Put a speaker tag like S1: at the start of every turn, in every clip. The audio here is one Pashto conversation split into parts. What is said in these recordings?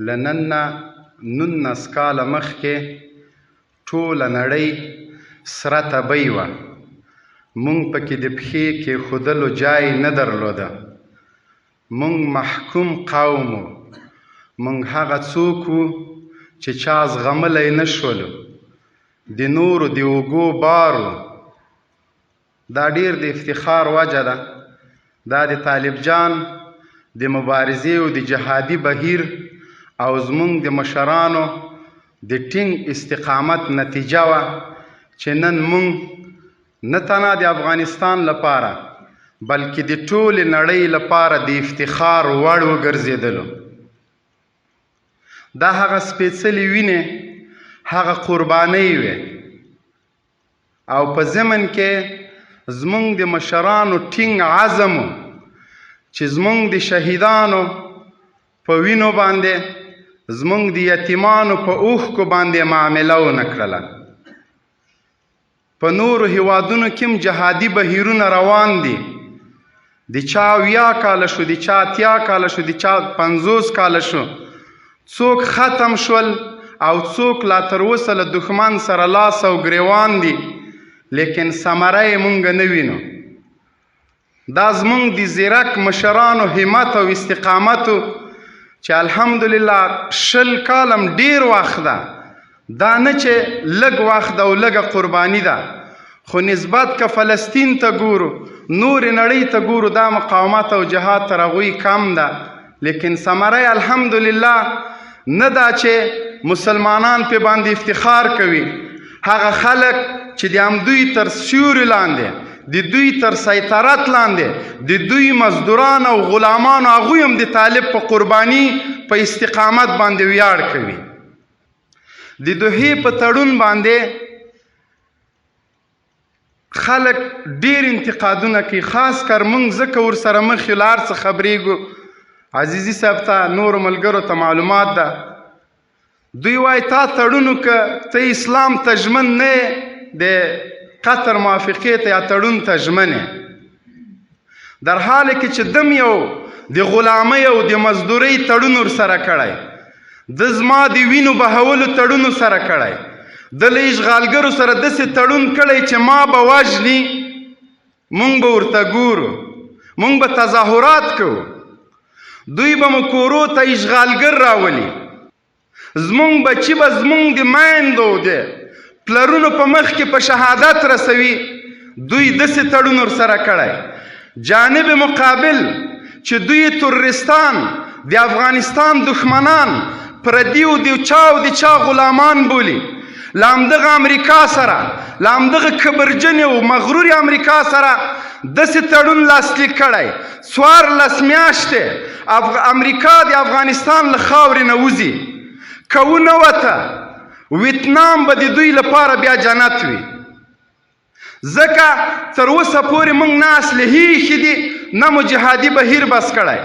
S1: له نن نه 19 کاله مخکې ټوله نړۍ سره تبۍ وه. موږ پکې د پښې کېښودلو جای نه درلوده. موږ محکوم قوم وو. موږ هغه څوک وو چې چا زغملی نه شولو. د نورو د اوږو بار وو. دا ډېر د افتخار وجه ده. دا د طالب جان د مبارزې او د جهادي بهیر او زموږ د مشرانو د ټینګ استقامت نتیجه وه چې نن موږ نه تنها د افغانستان لپاره بلکې د ټولې نړۍ لپاره د افتخار وړ وګرځېدلو. دا هغه سپېڅلې وینې، هغه قربانۍ وې او په ضمن کې زموږ د مشرانو ټینګ عزم و چې زموږ د شهیدانو په وینو باندې، زموږ د یتیمانو په اوښکو باندې معامله ونه کړله. په نورو هیوادونو کې هم جهادي بهیرونه روان دي. د چا 70 کاله شو، د چا 80 کاله شو، د چا 50 کاله شو. څوک ختم شول او څوک لا تر اوسه له دښمن سره لاس او ګریوان دي، لیکن ثمره یې مونږ نه وینو. دا زمونږ د زیرک مشرانو همت او استقامتو چې الحمدلله 20 کالم ډیر وخت ده. دا نه چې لږ وخت او لږه قرباني ده، خو نسبت که فلسطین ته ګورو، نورې نړۍ ته ګورو، دا مقاومت او جهاد تر هغوی کم ده. لیکن ثمره الحمدلله نه ده چې مسلمانان پې باندې افتخار کوي. هغه خلک چې د همدوی تر سیوري لاندې، د دوی تر سیطرت لاندې، د دوی مزدوران او غلامان، هغوی هم د طالب په قرباني، په استقامت باندې ویاړ کوي. د دوحې په تړون باندې خلک ډیر انتقادونه کوي، خاص کر موږ ځکه ورسره مخ یو، له هر څه خبرېږو. عزیزي صاحب ته، نورو ملګرو ته معلومات ده. دوی وایي تا تړون وکړه، ته اسلام ته ژمن نه یې، د قطر موافقې ته یا تړون ته ژمن یې، در حال کې چې دم یو د غلامۍ او د مزدورۍ تړون ورسره کړی، د زما د وینو بهولو تړون ورسره کړی، د له اشغالګرو سره داسې تړون کړی چې ما به وژني. مونږ به ورته ګورو، مونږ به تظاهرات کوو، دوی به مو کورو ته اشغالګر راولي، زمونږ بچي به زمونږ د میندو د پلرونو په مخ کې په شهادت رسوي. دوی داسې تړون ورسره کړی. جانب مقابل چې دوی ترورستان، د افغانستان دښمنان، پردي او د چا غلامان بولي، له همدغه امریکا سره، له همدغه کبرجنې او مغرورې امریکا سره داسې تړون لاسلیک کړی. 14 میاشتې امریکا د افغانستان له خاورې نه وځي. که ونه وته، ویتنام به د دوی لپاره بیا جنت وي. ځکه تر اوسه پورې موږ نه اسلحې ایښي دي، نه مو جهادي بهیر بس کړی.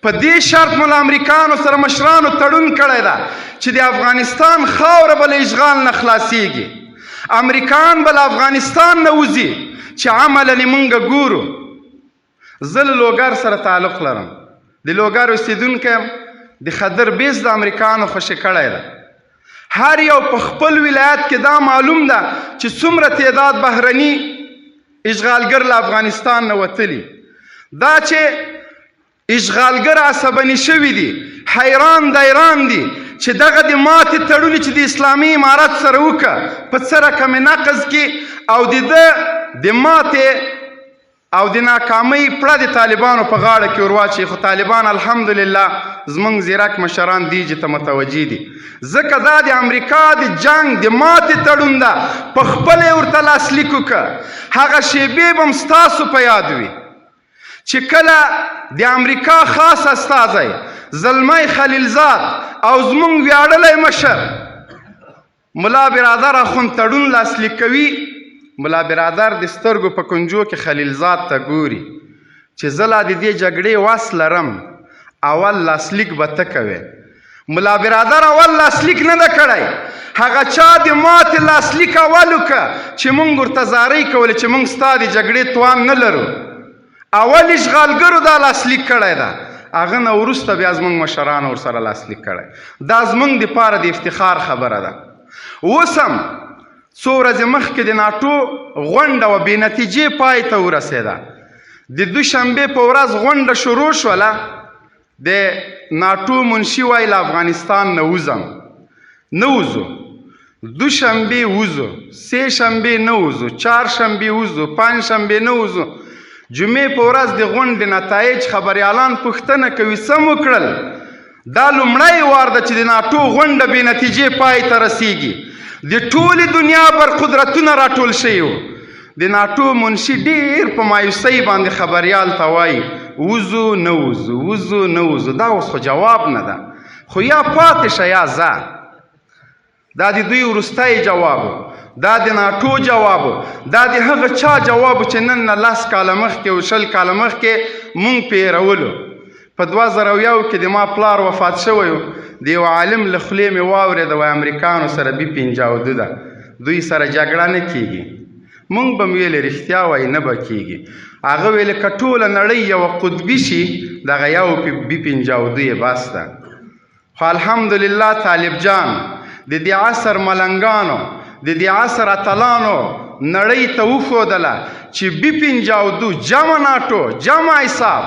S1: په دې شرط مو له امریکانو سره مشرانو تړون کړی ده چې د افغانستان خاوره به له اشغال نه خلاصېږي. امریکایان به له افغانستان نه وځي چې عملاً یې موږ ګورو. زه له لوګر سره تعلق لرم. د لوګر اوسېدونکی یم. د خدر بیس د امریکایانو خوشې کړی ده. هر یو په خپل ولایت کې دا معلوم ده چې څومره تعداد بهرني اشغالګر له افغانستان نه وتلي. دا چې اشغالګر عصباني شوي دي، حیران دایران دي چې دغه د ماتې تړون چې د اسلامي امارت سره وکړه، په څه رقم نقض کې او د ده د ماتې او د ناکامۍ پړه د طالبانو په غاړه کې ورواچي. خو طالبان الحمدلله زمونږ زیرک مشران دیجې ته متوجه دي، ځکه دا د امریکا د جنگ د ماتې تړون ده. په خپله یې ورته لاسلیک وکړه. هغه شیبې به هم ستاسو په یاد وي چې کله د امریکا خاص استازی زلمی خلیلزاد او زمونږ ویاړلی مشر ملا برادر اخوند تړون لاسلیک کوي. ملا برادر د سترګو په کنجو کې خلیلزاد ته ګوري چې زه لا د دې جګړې وس لرم، اول لاسلیک به ته کوې. ملا برادر اول لاسلیک نه ده کړی، هغه چا د ماتې لاسلیک اول وکړه چې مونږ ورته زارۍ کولې چې مونږ ستا د جګړې توان نه لرو. اول اشغالګرو دا لاسلیک کړی ده. هغه نه وروسته بیا زموږ مشرانو ورسره لاسلیک کړی. دا زموږ دپاره د افتخار خبره ده. اوس هم څو ورځې مخکې د ناټو غونډه وه، بې نتیجې پای ته ورسېده. د دوشنبې په ورځ غونډه شروع شوله، د ناټو منشي وایي له افغانستان نه وځم. نه وځو، دوشنبې وځو، سې شنبې نه وځو، چهارشنبې وځو، پنجشنبې نه وځو. جمعې په ورځ د غونډې نتایج خبریالان پوښتنه کوي څه مو کړل؟ دا لومړی وار ده چې د ناټو غونډه بې نتیجې پای ته رسیږي. د ټولې دنیا بر قدرتونه راټول شوي وو. د ناټو منشي ډېر په مایوسۍ باندې خبریال ته وایي وځو نه وځو، وځو نه وځو. دا اوس خو جواب نه ده، خو یا پاتې شه یا ځه. دا د دوی وروستی جواب، دا د ناټو جواب، دا د هغه چا جواب چې نن نه 10 کاله مخکې او 20 کاله مخکې مونږ پیرولو. په 2001 کې د ما پلار وفات شوی و. د یو عالم له خولې مې واورېده وایي امریکانو سره B52 ده، دوی سره جګړه نه کېږي. مونږ به م ویلې رښتیا وایي نه به کېږي. هغه ویلې که ټوله نړۍ یوه قطبي شي دغه یو B52 یې بس ده. خو الحمدلله طالب جان د دې عصر ملنګانو، د دې عصر اتلانو نړۍ ته وښودله چې B52 جمع ناټو، جمع حساب،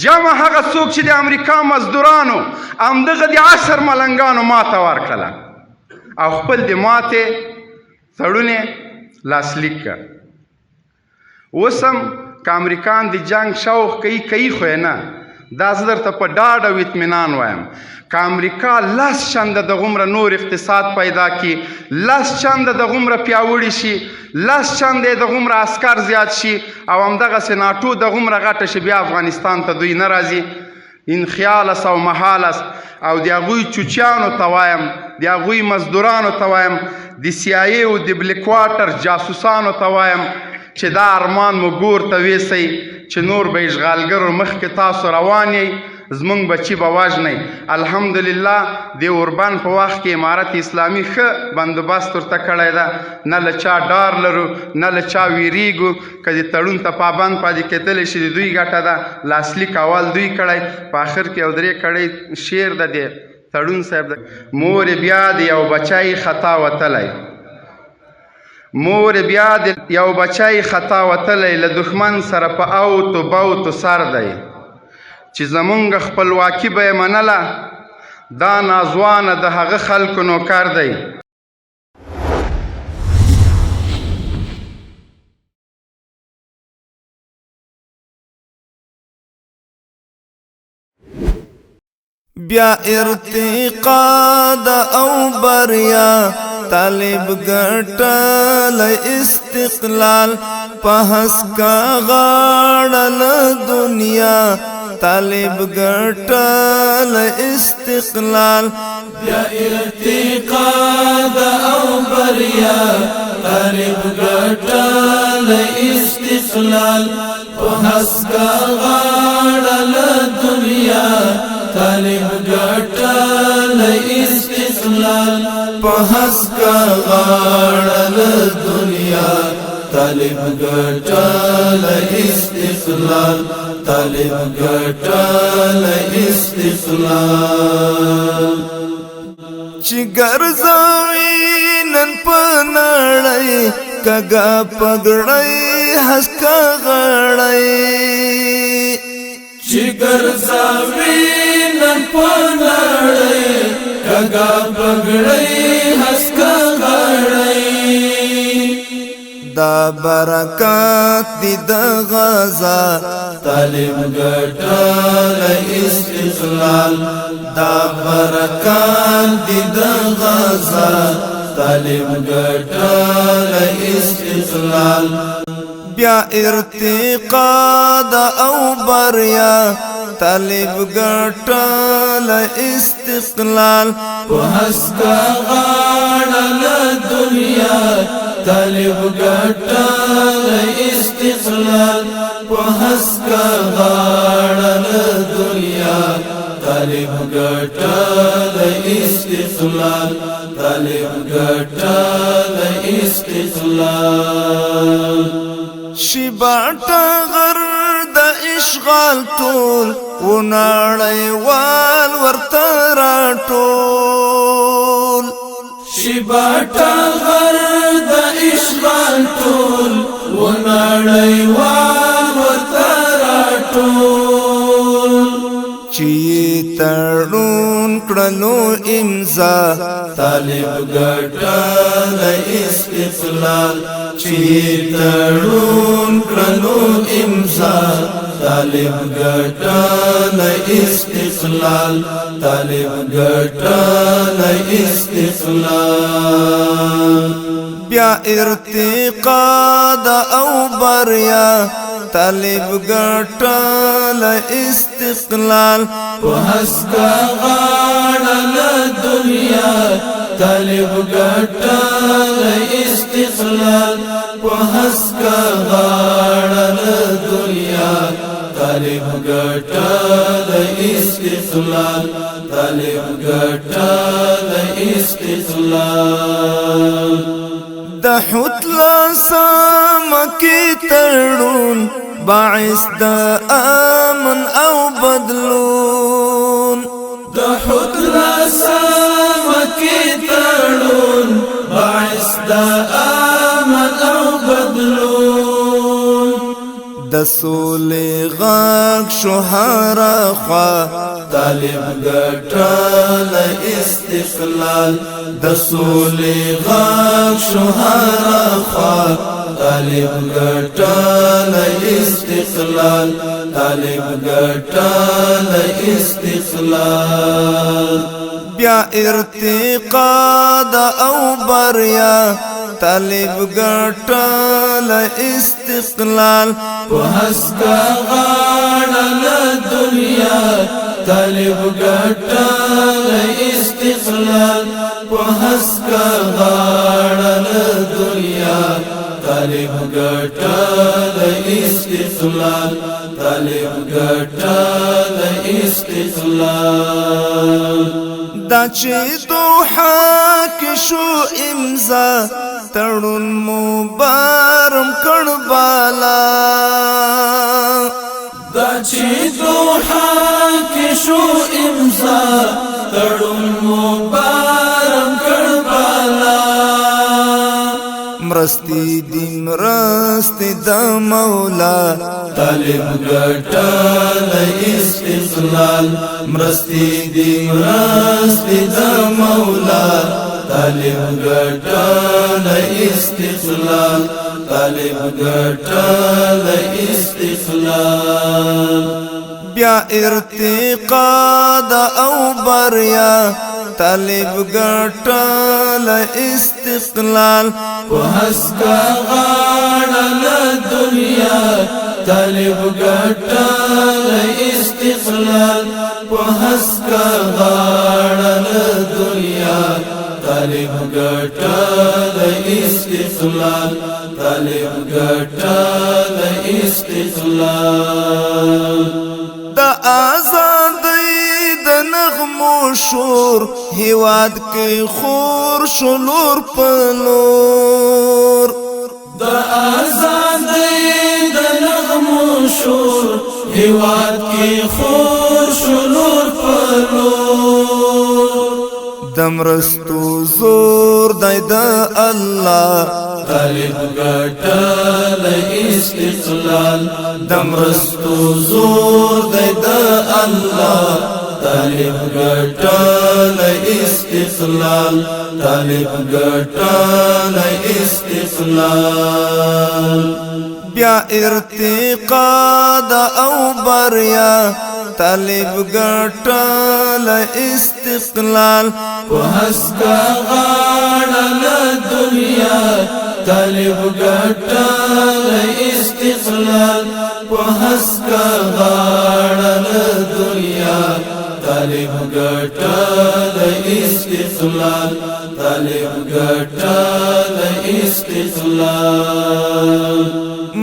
S1: جمع هغه څوک چې د امریکا مزدورانو همدغه د عصر ملنګانو ماته ورکړله او خپل د ماتې تړونې لاسلیک کړ. اوس هم که امریکان د جنګ شوق کوي خو یې نه. دا زه درته په ډاډ او اطمینان وایم که امریکا 10 چنده دغومره نور اقتصاد پیدا کړي، 10 چنده دغومره پیاوړي شي، 10 چنده دغومره عسکر زیات شي او همدغسې ناټو دغومره غټه شي، بیا افغانستان ته دوی نه راځي. این خیال است او محال است. او د هغوی چوچیانو ته وایم، د هغوی مزدورانو ته وایم، د CIA او د بلیک واټر جاسوسانو ته وایم چې دا ارمان مو ګور ته ویسئ چې نور به اشغالګرو مخکې تاسو روان یئ، زمونږ بچي به وژنئ. الحمدلله د اوربند په وخت کې امارت اسلامي ښه بندوبست ورته کړی ده. نه له چا ډار لرو، نه له چا ویریږو. که د تړون ته پابند پاتې کېدلی شي د دوی ګټه ده. لاسلیک اول دوی کړی، په آخر کې یو 3 کړی شعر ده د تړون صاحب ده: مور بیا د یو بچی خطا وتلی، مور بیا د یو بچی خطا وتلی، له دښمن سره په اوتو بوتو سر دی، چې زمونږ خپلواکي به یې منله، دا ناځوانه د هغه خلکو نوکر دی.
S2: بیا ارتقا د او بریا طالب ګټل استقلال په هسکا غاړه دنیا طالب ګټل استقلال.
S3: بیا ارتقا د او بریا طالب ګټل استقلال په هسکا غاړه دنیا طالب ګټل استقلال په هسکا غاړه دنیا طالب ګټل استقلال طالب ګټل استقلال.
S2: چې ګرځوي نن په نړۍ کږه پګړۍ هسکا غړۍ،
S3: چې ګرځوي نن په نړۍ کږه پګړۍ هسکا غړۍ.
S2: دا برکات دی د غزا
S3: طالب ګټل استقلال، دا برکات دی د غزا طالب ګټل استقلال.
S2: بیا ارتقا د او بریا طالب ګټل استقلال
S3: په هسکا غاړه دنیا طالب ګټل استقلال په هسکا غاړه دنیا طالب ګټل استقلال طالب ګټل استقلال.
S2: شی باټ غر د اشغال ټول و نړیوال ورته راټول
S3: شباټا غر د اشغال ټول و نړیوال ورته راټول
S2: چې تړون کړلو امضا
S3: طالب ګټل استقلال چې تړون کړلو امضا طالب ګټل استقلال طالب ګټل استقلال
S2: بیا ارتقا د او بریا طالب ګټل استقلال
S3: په هسکا غاړه له دنیا طالب ګټل استقلال په هسکا غاړه له دنیا طالب ګټل استقلال طالب ګټل استقلال
S2: د حتل سمکی تړون باعث د امن او بدلون
S3: د حتل سمکی تړون باعث د امن او بدلون
S2: د سولې غږ شهر خوا
S3: طالب ګټل استقلال د سولې غږ شهر خوا طالب ګټل استقلال طالب ګټل استقلال
S2: بیا ارتقا د او بریا طالب ګټل استقلال
S3: په هسکا غاړه له دنیا طالب ګټل استقلال په هسکا غاړه له دنیا طالب ګټل استقلال طالب ګټل استقلال
S2: دا چې دوحه کې شو امضا تړون مبارم کړ بالا
S3: دا چې دوحه کې شو امضا تړون مبارم کړ بالا
S2: مرستی دی مرستی د مولا
S3: طالب ګټل استقلال مرستی دی مرستی د مولا طالب ګټل استقلال طالب ګټل استقلال
S2: بیا ارتقا د او بریا طالب ګټل استقلال
S3: په هسکا غاړه له دنیا طالب ګټل استقلال په هسکا غاړه له دنیا طالب ګټل استقلال طالب ګټل استقلال
S2: د آزادۍ د نغمو شور هیواد کې خور شلور پلور
S3: د آزادۍ د نغمو شور هیواد کې خور شلور پلور
S2: د مرستو زور دی د الله
S3: طالب ګټل استقلال د مرستو زور دی د الله طالب ګټل استقلال طالب ګټل استقلال
S2: بیا ارتقا د او بریا طالب ګټل استقلال
S3: په هسکا غاړه له دنیا طالب ګټل استقلال په هسکا غاړه له دنیا طالب ګټل استقلال طالب ګټل استقلال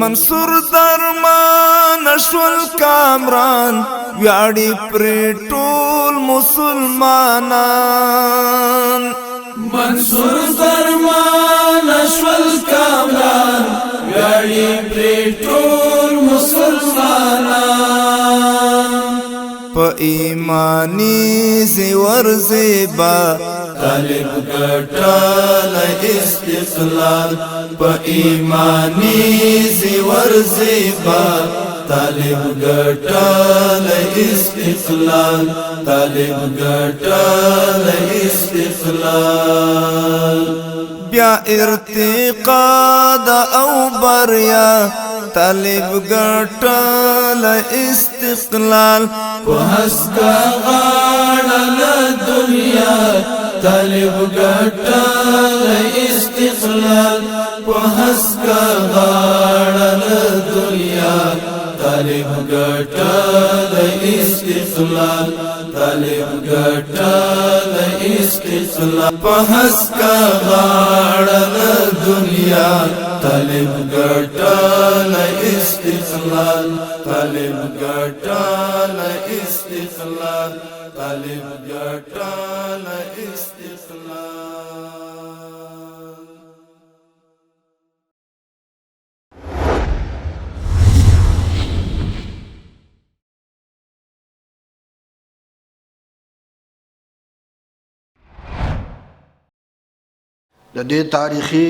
S2: منصور درمان شول کامران ویاړي پر ټول مسلمانان
S3: منصور درمان شول کامران ویاړي پر ټول مسلمانان
S2: ایمانی زیور زیبا
S3: طالب ګټل استقلال په ایمانی زیور زیبا طالب ګټل استقلال طالب ګټل استقلال
S2: بیا ارتقا دا او بریا طالب ګټل استقلال
S3: په هسکا غاړه له دنیا طالب ګټل استقلال په هسکا غاړه له دنیا طالب ګټل استقلال طالب ګټل استقلال په هسکا غاړه له دنیا طالب ګټل استقلال طالب ګټل استقلال طالب ګټل استقلال
S4: د دې تاریخي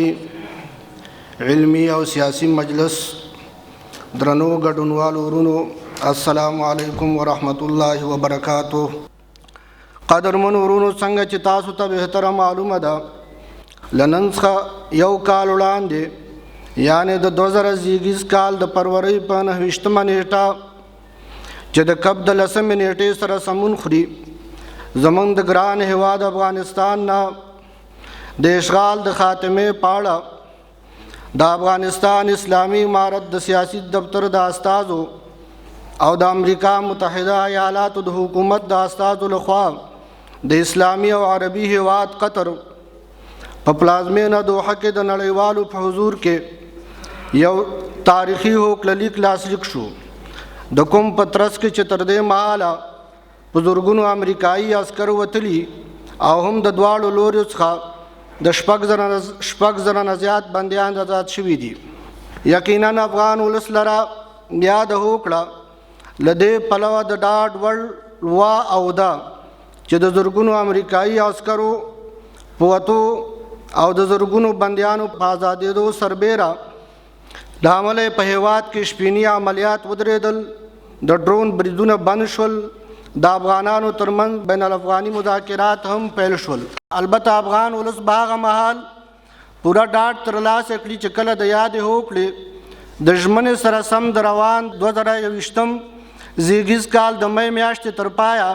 S4: علمی او سیاسی مجلس درنو ګډونوالو ورونو السلام علیکم ورحمت الله وبرکاتہ. قدرمن ورونو څنګه چې تاسو ته بهتره معلومه ده لنن څخه یو کال وړاندې یعنی د 2020 کال د فروری په 29مه نیټه چې د کب د 10مې نیټې سره سمون خوري زمونږ د ګران هیواد افغانستان نه د اشغال د خاتمه پاړه د افغانستان اسلامی امارت د سیاسی دفتر د استازو او د امریکا متحده ایالاتو د حکومت د استازو لخوا د اسلامی او عربي هیواد قطر په پلازمینه دوحه کې د نړیوالو په حضور کې یو تاریخي هوکړلیک لاسلیک شو د کوم پترس کې چې تر دې مهاله په زرګونو امریکایي عسکر وتلي او هم د دواړو لورو څخه د شپږ زره نه زیات بندیان آزاد شوي دي. یقینا افغان ولس لره یاد هوکړه له دې پلوه د ډاډ وړ وا او ده چې د زرګونو امریکایي عسکرو په وتو او د زرګونو بندیانو په آزادېدو سربیره د عمله په هیواد کې شپینی عملیات ودرېدل د ډرون بریدونه بند شول د افغانانو ترمنځ بین الافغاني مذاکرات هم پیل شول. البته افغان ولس په هغه مهال پوره ډاډ ترلاسه کړي چې کله د یادې هوکړې د ژمنې سره سم د روان 2021 زیږیز کال د مې میاشتې تر پایه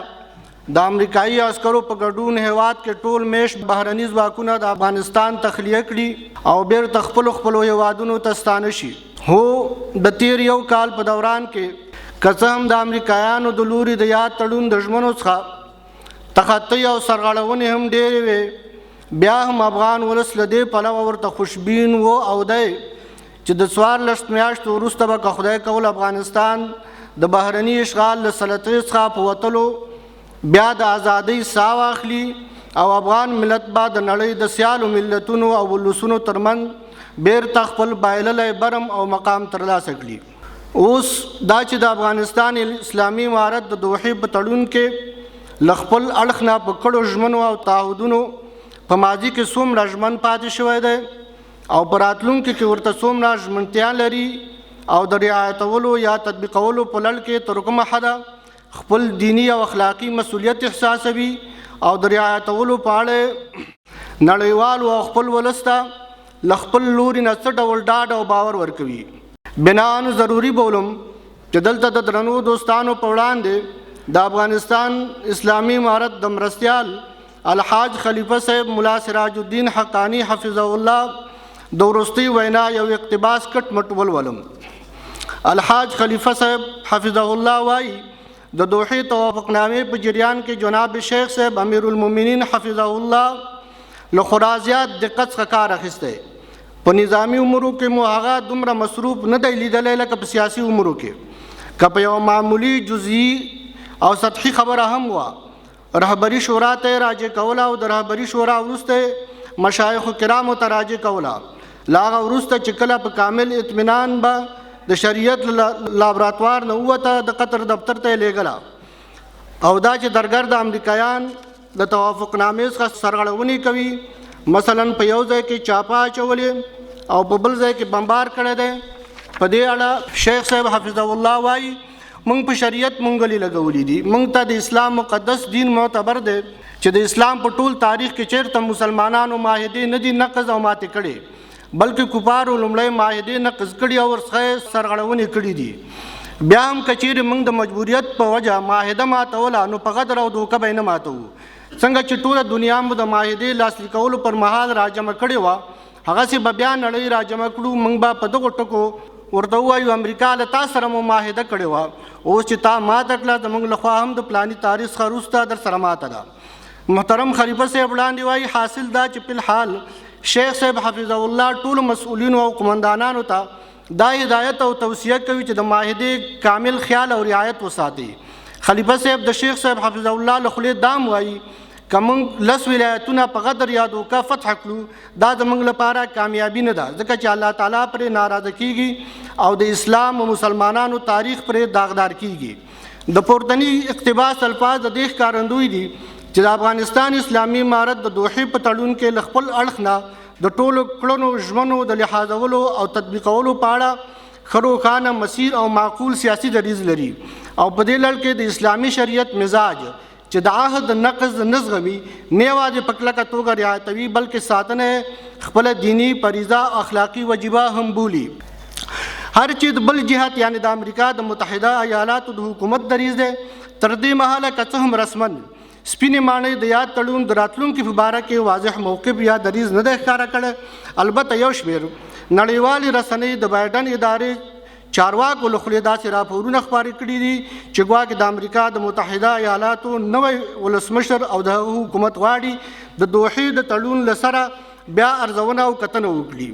S4: د امریکایي عسکرو په ګډون هیواد کې ټول میشت بهرني ځواکونه د افغانستان تخلیه کړي او بیرته خپلو هیوادونو ته ستانه شي. هو د تیر یو کال په دوران کې قسم د امریکایانو د لوري د یاد تړون د ژمنو څخه تخطی او سرغړونې هم ډېرې وې بیا هم افغان ولس له دې پلوه ورته خوشبین و او دی چې د 14 میاشتو وروسته به که خدای کول افغانستان د بهرني اشغال له سلطې څخه په وتلو بیا د ازادۍ ساه واخلي او افغان ملت به د نړۍ د سیالو ملتونو او ولسونو ترمنځ بیرته خپل بایللی برم او مقام ترلاسه کړي. اوس دا چې د افغانستان اسلامي امارت د دوحې په تړون کې له خپل اړخ نه په کړو ژمنو او تعهدونو په ماضي کې څومره ژمن پاتې شوی دی او په راتلونکي کې ورته څومره ژمنتیا لري او د رعایتولو یا تطبیقولو په لړ کې تر کومه حده خپل دینی او اخلاقی مسؤلیت احساسوي او د رعایتولو په اړه نړیوالو او خپل ولس ته له خپل لوري نه څه ډول ډاډ او باور ورکوي. بنان ضروری بولم چې دلته د درنو دوستانو په وړاندې د افغانستان اسلامی امارت د مرستیال الحاج خلیفه صاحب ملا سراج الدین حقانی حفظه الله د وروستۍ وینا یو اقتباس کټ مټ ولولم. الحاج خلیفه صاحب حفظه الله وایي د دوحې توافقنامې په جریان کې جناب شیخ صاحب امیر المؤمنین حفظه الله له خورا زیات دقت څخه کار اخیستی. په نظامی امورو کې مو هغه دومره مصروف نه دی لیدلی لکه په سیاسي امورو کې. که په یو معمولي جزئی او سطحي خبره هم وه رهبري شورا ته راجع کوله او د رهبري شورا وروسته مشایخو کرامو ته راجع کوله. له هغه وروسته چې کله په کامل اطمینان به د شریعت لابراتوار نه ووته د قطر دفتر ته یې لیږله. او دا چې درګر د امریکایان د توافقنامې څخه سرغړونې کوي، مثلا په یو ځای کې چاپه اچولې او په بل ځای کې بمبار کړی دی. په دې اړه شیخ صاحب حفظه الله وایي موږ په شریعت منګلې لګولې دي. موږ ته د اسلام مقدس دین معتبر دی چې د اسلام په ټول تاریخ کې چیرته مسلمانانو معاهدې نه دي نقض او ماتې کړي، بلکې کفارو لومړی معاهدې نقض کړي او ورڅخه سرغړونې کړي دي. بیا هم که چیرې موږ د مجبوریت په وجه معاهده ماتوله نو په غدر او دوکه به یې نه ماتوو. څنګه چې ټوله دنیا مو د معاهدې لاسلیک کولو پر مهال راجمع کړې وه، هغسې به بیا نړۍ راجمع کړو. موږ به په دغو ټکو ورته ووایو امریکا له تا سره مو معاهده کړې وه، اوس چې تا ماته کړه زموږ لخوا هم د پلاني تاریخ څخه وروسته در سره ماته ده. محترم خلیفه صاحب وړاندې وایي حاصل دا چې په الحال شیخ صاحب حفظه الله ټولو مسؤلینو او قمندانانو ته دا هدایت او توصیه کوي چې د معاهدې کامل خیال او رعایت وساتي. خلیفه صاحب د شیخ صاحب حفظه الله له خولې دام وایي که موږ 10 ولایتونه په غدر یا دوکه فتح کړو دا زموږ لپاره کامیابي نه ده، ځکه چې الله تعالی پرې ناراضه کیږي او د اسلام او مسلمانانو تاریخ پرې داغدار کیږي. د پورتني اقتباس الفاظ د دې ښکارندوی دي چې د افغانستان اسلامي امارت د دوحې په تړون کې له خپل اړخ نه د ټولو کړنو ژمنو د لحاظولو او تطبیقولو په اړه ښه روښانه مسیر او معقول سیاسي دریځ لري او په دې لړ کې د اسلامي شریعت مزاج چې د عهد نقض نه زغمي نه یوازې په کلکه توګه رعایتوي بلکې ساتنه خپله دیني فریضه اخلاقي وجیبه هم بولي. هر چې د بل جهت یعنی د امریکا د متحده ایالاتو د حکومت دریځ دی تر دې مهاله که څه هم رسما سپینې ماڼۍ د یاد تړون د راتلونکي په باره کې واضح موقف یا دریځ نه دی ښکاره کړی. البته یو شمېر نړیوالې رسنۍ د بایډن ادارې چارواکو له خولې داسې راپورونه خپاره کړي دي چې ګواکې د امریکا د متحده ایالاتو نوی ولسمشر او د هغه حکومت غواړي د دوحې د تړون له سره بیا ارزونه او کتنه وکړي.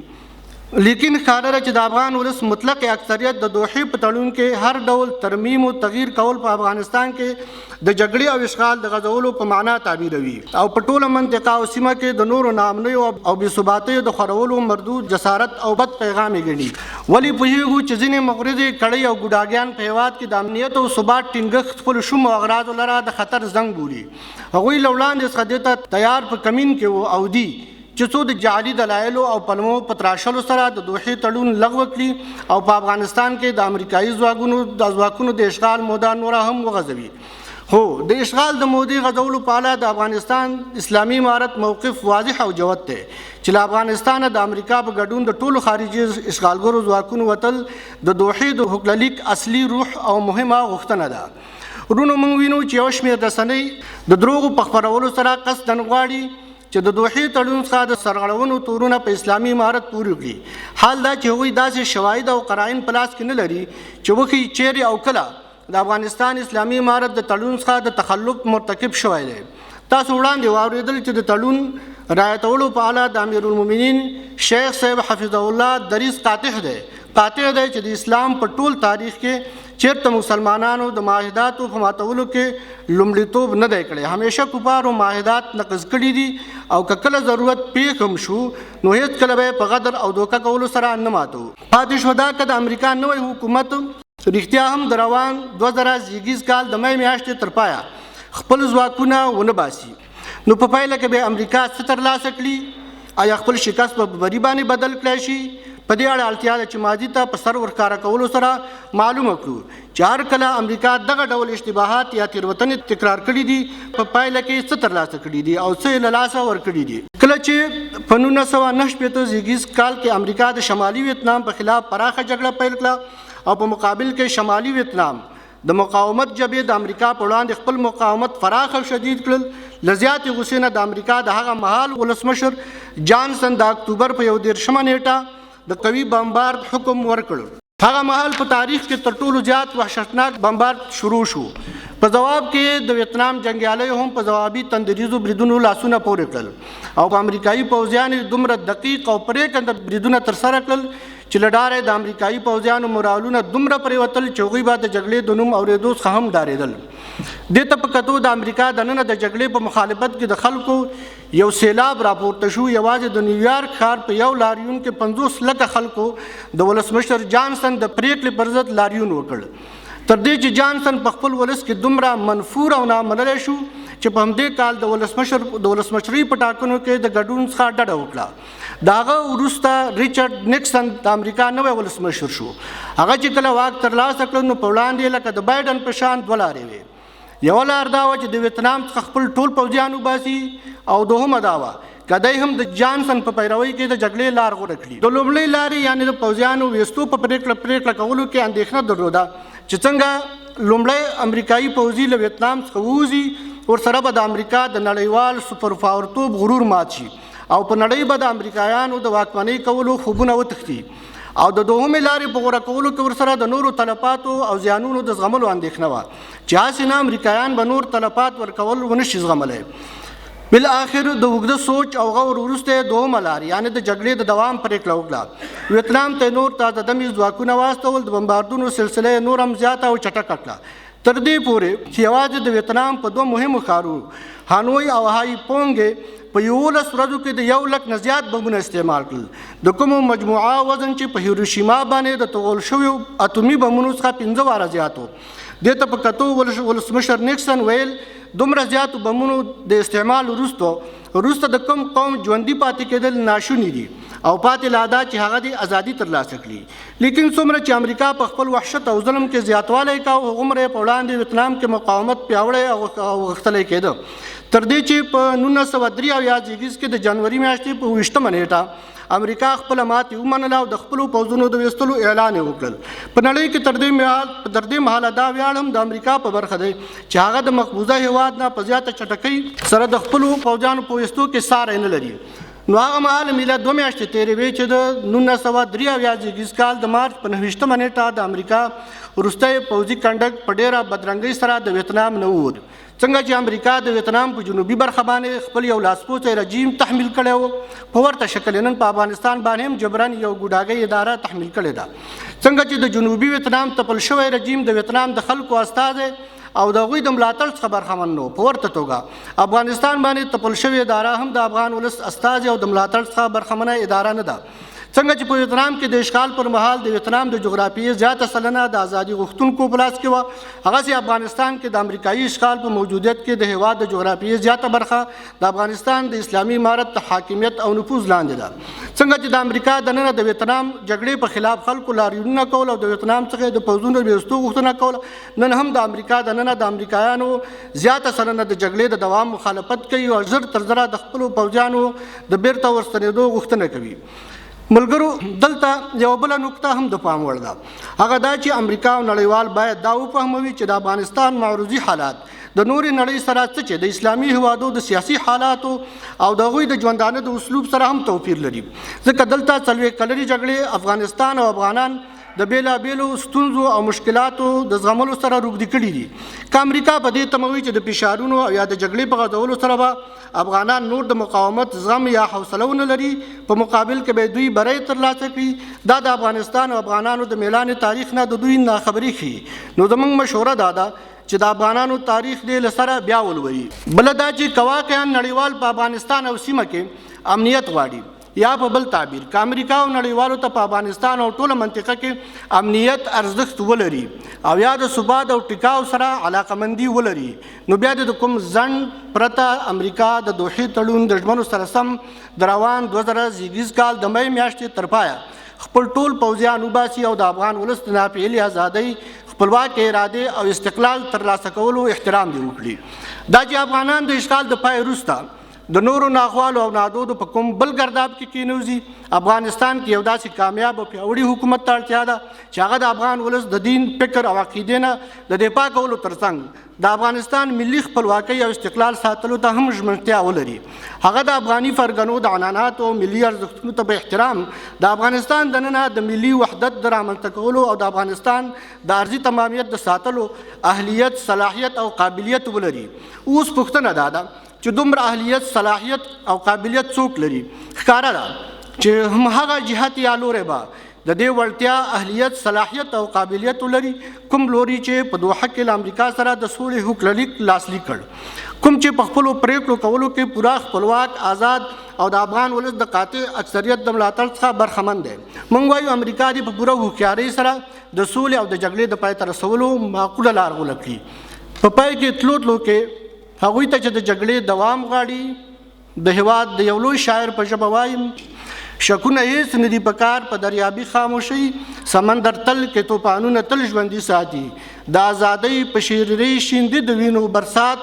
S4: لیکن ښکاره ده چې د افغان ولس مطلق اکثریت د دوحې په تړون کې هر ډول ترمیم او تغییر کول په افغانستان کې د جګړې او اشغال د غځولو په معنا تعبیروي او په ټوله منطقه او سیمه کې د نورو ناامنیو او بې ثباتیو د خورولو مردود جسارت او بد پیغام یې ګڼي. ولې پوهېږو چې ځینې مغرضې کړۍ او ګوډاګیان په هېواد کې د امنیت او ثبات ټینګښت خپلو شومو اغراضو لره د خطر زنګ بولي. هغوی له وړاندې څخه دې ته تیار په کمین کې وو او دي چې څو د جعلي دلایلو او پلمو په تراشلو سره د دوحې تړون لغوه کړي او په افغانستان کې د امریکایي ځواکونو د اشغال موده نوره هم وغځوي. خو د اشغال د مودې غځولو په اړه د افغانستان اسلامي امارت موقف واضح او جوت دی چې له افغانستانه د امریکا په ګډون د ټولو خارجي اشغالګرو ځواکونو وتل د دوحې د حقوقلیک اصلي روح او مهمه غوښتنه ده. ورونو موږ وینو چې یو شمېر رسنۍ د دروغو په خپرولو سره قصداً غواړي چې د دوحې تړون څخه د سرغړونو تورونه په اسلامي امارت پورې کړي. حال دا چې هغوی داسې شواهد او قرائن په لاس کې نه لري چې وښیي چیرې او کله د افغانستان اسلامي امارت د تړون څخه د تخلف مرتکب شوی دی. تاسو وړاندې واورېدل چې د تړون رعایتولو په اړه د امیرالمؤمنین شیخ صاحب حفظه الله دریځ قاطع دی چې د اسلام په ټول تاریخ کې چیرته مسلمانانو د معاهداتو په ماتولو کې لومړیتوب نه دی کړی. همیشه کفارو معاهدات نقض کړي دي او که کله ضرورت پیښ هم شو نو هیڅ کله به په غدر او دوکه کولو سره نه ماتو. پاتې شو دا که د امریکا نوی حکومت رښتیا هم د روان 2000 کال د مې میاشتې تر پایه خپل ځواکونه ونه باسي نو په پایله کې به امریکا څه ترلاسه کړي؟ آیا خپل شکست په بری باندې بدل کړی شي؟ په دې اړه اړتیا ده چې ماضي ته په سر ورښکاره کولو سره معلومه کړو چې هر کله امریکا دغه ډول اشتباهات یا تېروتنې تکرار کړي دي په پایله کې څه ترلاسه کړي دي او څه یې له لاسه ورکړي دي. کله چې په 1949 کال کې امریکا د شمالي ویتنام په خلاف پراخه جګړه پیل کړه او په مقابل کې شمالي ویتنام د مقاومت جبهې د امریکا په وړاندې خپل مقاومت پراخ او شدید کړل. له زیاتې غوسې نه د امریکا د هغه مهال ولسمشر جانسن د اکتوبر په 21 نیټه د قوي بمبارد حکم ورکړ. هغه مهال په تاریخ کې تر ټولو زیات وحشتناک بمبارد شروع شو. په جواب کې د ویتنام جنګیالیو هم په جوابي تندریزو بریدونو لاسونه پورې کړل او په امریکایي پوځیانو دومره دقیق او پرېکنده بریدونه ترسره کړل چې له ډاره د امریکایي پوځیانو مورالونه دومره پرېوتل چې هغوی به د جګړې د نوم اورېدو څخه هم ډارېدل. دې ته په کتو د امریکا دننه د جګړې په مخالفت کې د خلکو یو سیلاب راپورته شو. یوازې د نیویارک ښار په یو لاریون کې 50 لکه خلکو د ولسمشر جانسن د پریکړې پر ضد لاریون وکړ. تر دې چې جانسن په خپل ولس کې دومره منفور او نامنلی شو چې په همدې کال د ولسمشرۍ په ټاکنو کې د ګډون څخه ډډه وکړه. د هغه وروسته ریچارډ نیکسن د امریکا نوی ولسمشر شو. هغه چې کله واک ترلاسه کړ نو په وړاندې لکه د بایډن په شان دوه لارې وې. یوه لار دا وه چې د ویتنام څخه خپل ټول پوځیان وباسي او دوهمه دا وه که دی هم د جانسن په پیروۍ کې د جګړې لار غوره کړي. د لومړۍ لارې یعنې د پوځیانو ویستو په پرېکړه کولو کې اندېښنه درلوده چې څنګه لومړی امریکایي پوځي له ویتنام څخه ووځي، ورسره به د امریکا د نړیوال سوپر پاورتوب غرور مات شي او په نړۍ به د امریکایانو د واکمنۍ کولو خوبونه وتښتي. او د دوهمې لارې په غوره کولو کې ورسره د نورو تلفاتو او زیانونو د زغملو اندېښنه وه چې هسې نه امریکایان به نور تلفات ورکول ونه شي زغملی. بالاخر د اوږده سوچ او غور وروسته یې دوهمه لار یعنې د جګړې د دوام پرېکړه وکړه. ویتنام ته نور تازه دمې ځواکونه واستول، د بمباردونو سلسله یې نور هم زیاته او چټکه کړه، تر دې پورې چې یوازې د ویتنام په دوه مهمو ښارونو هانوی او های پونګ په 11 ورځو کې د 1 لک نه زیات بمونه استعمال کړل، د کومو مجموعه وزن چې په هیروشیما باندې د توغول شویو اتومي بمونو څخه 15 واره زیات و. دې ته په کتو ولسمشر نیکسن ویل دومره زیاتو بمونو د استعمال وروسته د کوم قوم ژوندي پاتې کېدل ناشوني دي او پاتې لا دا چې هغه د ازادي ترلاسه کړي. لیکن څومره چې امریکا په خپل وحشت او ظلم کې زیاتوالی کاوه هغومره په وړاندې ویتنام کې مقاومت پیاوړی او غښتلی کېده، تر دې چې په 1973 زیږیز کې د جنوري میاشتې په 20مه نیټه امریکا خپله ماتې ومنله او د خپلو پوځونو د ویستلو اعلان یې وکړل. په نړۍ کې تر دې مهاله دا ویاړ هم د امریکا په برخه دی چې هغه د مقبوضه هیواد نه په زیاته چټکۍ سره د خپلو پوځیانو په ویستو کې ساری نه لري. نو هغه مهال میلاد 2 میاشتې تېرې وې چې د 1973 زیږیز کال د مارچ په 29مه نیټه د امریکا وروستی پوځي کنډک په ډېره بدرنګۍ سره د ویتنام نه ووت. څنګه چې امریکا د ویتنام په جنوبي برخه باندې خپل یو لاسپوڅی رژیم تحمیل کړی و، په ورته شکل نن په افغانستان باندې هم جبران یو ګوډاګۍ اداره تحمیل کړې ده. څنګه چې د جنوبي ویتنام تپل شوی رژیم د ویتنام د خلکو استازی او د هغوی د ملاتړ څخه برخمن نه و، په ورته توګه افغانستان باندې تپل شوې اداره هم د افغان ولس استازی او د ملاتړ څخه برخمنه اداره نه ده. څنګه چې په ویتنام کې د اشغال پر مهال د ویتنام د جغرافیې زیاته سلنه د ازادي غوښتونکو په لاس کې وه، هغسې افغانستان کې د امریکایي اشغال په موجودیت کې د هېواد د جغرافیې زیاته برخه د افغانستان د اسلامي امارت د حاکمیت او نفوذ لاندې ده. څنګه چې د امریکا دننه د ویتنام جګړې په خلاف خلکو لاریونونه کول او د ویتنام څخه د پوځونو د ویستو غوښتنه کوله، نن هم د امریکا دننه د امریکایانو زیاته سلنه د جګړې د دوام مخالفت کوي او زر تر زره د خپلو پوځیانو د بیرته ورستنېدو غوښتنه کوي. ملګرو دلته یو بله نکته هم د پام وړ ده، هغه دا چې امریکا او نړیوال باید دا وفهموي چې د افغانستان معروضي حالات د نورې نړۍ سره څه چې د اسلامي هیوادو د سیاسي حالاتو او د هغوی د ژوندانه د اسلوب سره هم توپیر لري، ځکه دلته 40 کلنې جګړې افغانستان او افغانان د بیلابیلو ستونزو او مشکلاتو د زغملو سره روږدي کړي دي. که امریکا په دې تموي چې د فشارونو یا د جګړې په غځولو سره به افغانان نور د مقاومت زغم یا حوصله ونه لري، په مقابل کې به دوی بری ترلاسه کړي، دا د افغانستان او افغانانو د میلان تاریخ نه د دوی ناخبري ښيي. نو زموږ مشوره دا ده چې د افغانانو تاریخ دې له سره بیا ولولي. بله دا چې که واقعا نړیوال په افغانستان او سیمه کې امنیت غواړي، یا په بل تعبیر که امریکا او نړیوالو ته په افغانستان او ټوله منطقه کې امنیت ارزښت ولري او یا د ثبات او ټکاو سره علاقمندي ولري، نو بیا د کوم ځنډ پرته امریکا د دوحې تړون د ژمنو سره سم د روان 2000 زیږیز کال د مۍ میاشتې تر پایه خپل ټول پوځیان وباسي او د افغان ولس د ناپیلي ازادۍ، خپلواک ارادې او استقلال ترلاسه کولو احترام دې وکړي. دا چې افغانان د اشغال د پای وروسته د نورو ناخوالو او نادودو په کوم بل ګرداب کې کېنوځي، افغانستان کې یو داسې کامیاب او پیاوړي حکومت ته اړتیا ده چې هغه د افغان ولس د دین، فکر او عقیدې نه د دفاع کولو ترڅنګ د افغانستان ملي خپلواکۍ او استقلال ساتلو ته هم ژمنتیا ولري. هغه د افغاني فرګنو د عنعناتو او ملي ارزښتونو ته په احترام د افغانستان دننه د ملي وحدت د رامنځته کولو او د افغانستان د ارضي تمامیت د ساتلو اهلیت، صلاحیت او قابلیت ولري. اوس پوښتنه دا ده چې دومره اهلیت، صلاحیت او قابلیت څوک لري؟ ښکاره ده چې همهغه جهت یا لوری به د دې وړتیا، اهلیت، صلاحیت او قابلیت ولري کوم لوري چې په دوحه کې له امریکا سره د سولې هوکړلیک لاسلیک کړ.
S5: کوم چې په خپلو پریکړو کولو کې پوره خپلواک آزاد او د افغان ولس د قاطع اکثریت د ملاتړ څخه برخمن دی. موږ وایو امریکا دې په پوره هوښیارۍ سره د سولې او د جګړې د پای ته رسولو معقوله لار غوره کړي. په پای کې تلو کې هغوی ته چې د جګړې دوام غواړي د هېواد د یو لوی شاعر په ژبه وایم شکونه هیڅ نه دي پکار په دریابي خاموشۍ سمندر تل کې توپانونه تل ژوندي ساتي. د ازادۍ په شیرینۍ شیندي د وینو برسات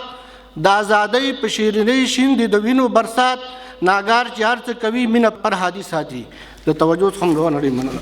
S5: د ازادۍ په شیرینۍ شیندي د وینو برسات ناګار چې هر څه کوي مینه پر هادي ساتي. د توجه څخه مړه نړۍ مننه.